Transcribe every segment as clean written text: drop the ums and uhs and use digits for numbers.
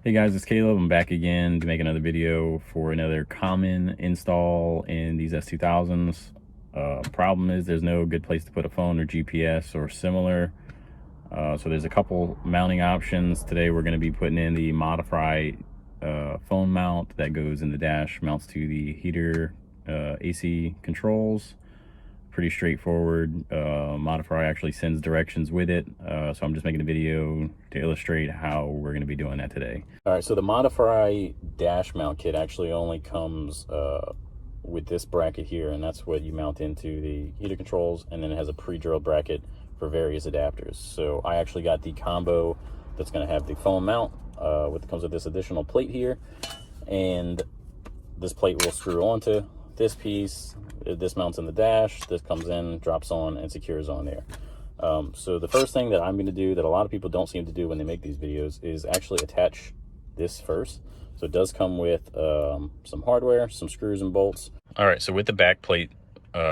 Hey guys, it's Caleb. I'm back again to make another video for another common install in these S2000s. Problem is there's no good place to put a phone or GPS or similar. So there's a couple mounting options. Today we're going to be putting in the Modifry phone mount that goes in the dash, mounts to the heater AC controls. Pretty straightforward. Modifry actually sends directions with it, so I'm just making a video to illustrate how we're going to be doing that today. All right, so the Modifry dash mount kit actually only comes with this bracket here, and that's what you mount into the heater controls, and then it has a pre-drilled bracket for various adapters. So I actually got the combo that's going to have the phone mount, comes with this additional plate here, and this plate will screw onto this piece. This mounts in the dash, this comes in, drops on, and secures on there. So the first thing that I'm going to do that a lot of people don't seem to do when they make these videos is actually attach this first. So it does come with some hardware, some screws and bolts. All right, so with the back plate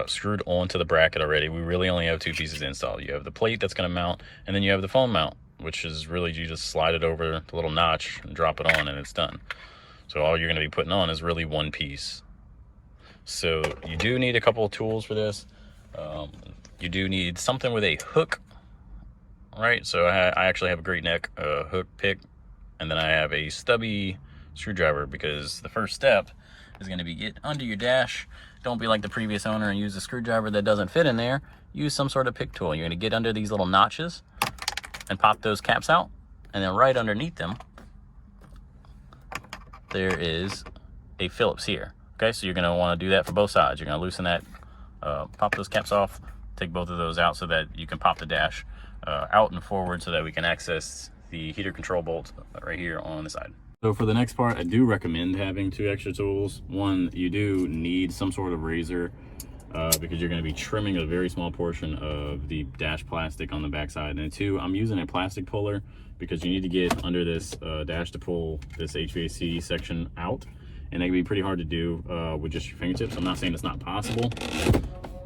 screwed onto the bracket already, we really only have two pieces installed. You have the plate that's going to mount, and then you have the phone mount, which is really, you just slide it over the little notch and drop it on, and it's done. So all you're going to be putting on is really one piece. So you do need a couple of tools for this. You do need something with a hook, right? So I actually have a great neck hook pick, and then I have a stubby screwdriver, because the first step is going to be get under your dash. Don't be like the previous owner and use a screwdriver that doesn't fit in there. Use some sort of pick tool. You're going to get under these little notches and pop those caps out, and then right underneath them there is a Phillips here. Okay, so you're going to want to do that for both sides. You're going to loosen that, pop those caps off, take both of those out so that you can pop the dash out and forward so that we can access the heater control bolt right here on the side. So for the next part, I do recommend having two extra tools. One, you do need some sort of razor because you're going to be trimming a very small portion of the dash plastic on the backside. And two, I'm using a plastic puller because you need to get under this dash to pull this HVAC section out. And that can be pretty hard to do with just your fingertips. I'm not saying it's not possible,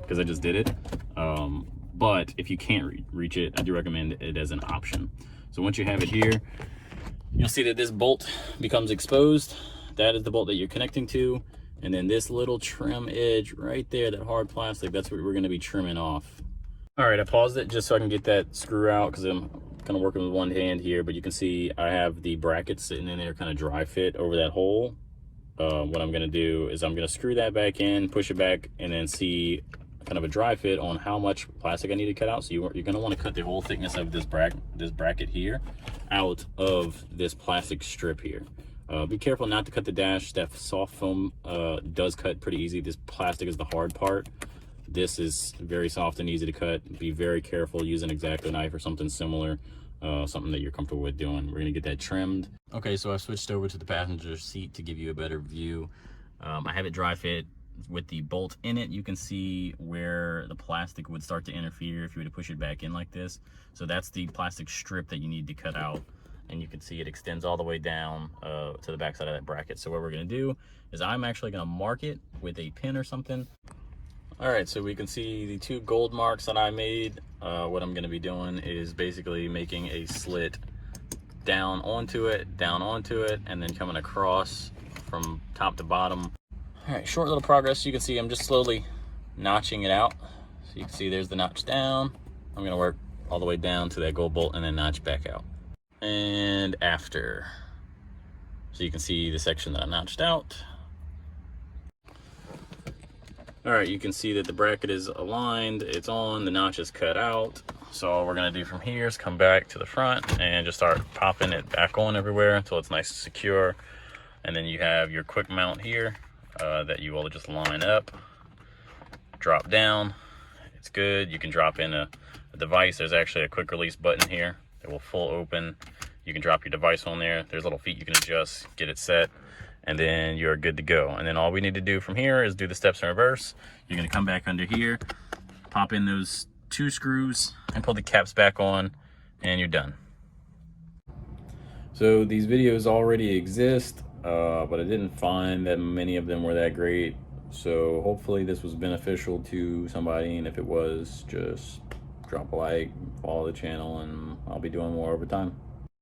because I just did it. But if you can't reach it, I do recommend it as an option. So once you have it here, you'll see that this bolt becomes exposed. That is the bolt that you're connecting to. And then this little trim edge right there, that hard plastic, that's what we're going to be trimming off. All right, I paused it just so I can get that screw out, because I'm kind of working with one hand here. But you can see I have the bracket sitting in there, kind of dry fit over that hole. What I'm going to do is I'm going to screw that back in, push it back, and then see kind of a dry fit on how much plastic I need to cut out. So you're going to want to cut the whole thickness of this bracket here out of this plastic strip here. Be careful not to cut the dash. That soft foam does cut pretty easy. This plastic is the hard part. This is very soft and easy to cut. Be very careful. Use an Exacto knife or something similar. Something that you're comfortable with doing. We're gonna get that trimmed. Okay, so I switched over to the passenger seat to give you a better view. I have it dry fit with the bolt in it. You can see where the plastic would start to interfere if you were to push it back in like this. So that's the plastic strip that you need to cut out, and you can see it extends all the way down to the back side of that bracket. So what we're gonna do is I'm actually gonna mark it with a pin or something. All right, so we can see the two gold marks that I made. What I'm gonna be doing is basically making a slit down onto it, and then coming across from top to bottom. All right, short little progress. You can see I'm just slowly notching it out. So you can see there's the notch down. I'm gonna work all the way down to that gold bolt and then notch back out. And after. So you can see the section that I notched out. All right, you can see that the bracket is aligned, it's on, the notch is cut out. So all we're gonna do from here is come back to the front and just start popping it back on everywhere until it's nice and secure. And then you have your quick mount here that you will just line up, drop down. It's good. You can drop in a device. There's actually a quick release button here that will full open. You can drop your device on there. There's little feet you can adjust, get it set, and then you're good to go. And then all we need to do from here is do the steps in reverse. You're gonna come back under here, pop in those two screws and pull the caps back on, and you're done. So these videos already exist, but I didn't find that many of them were that great. So hopefully this was beneficial to somebody, and if it was, just drop a like, follow the channel, and I'll be doing more over time.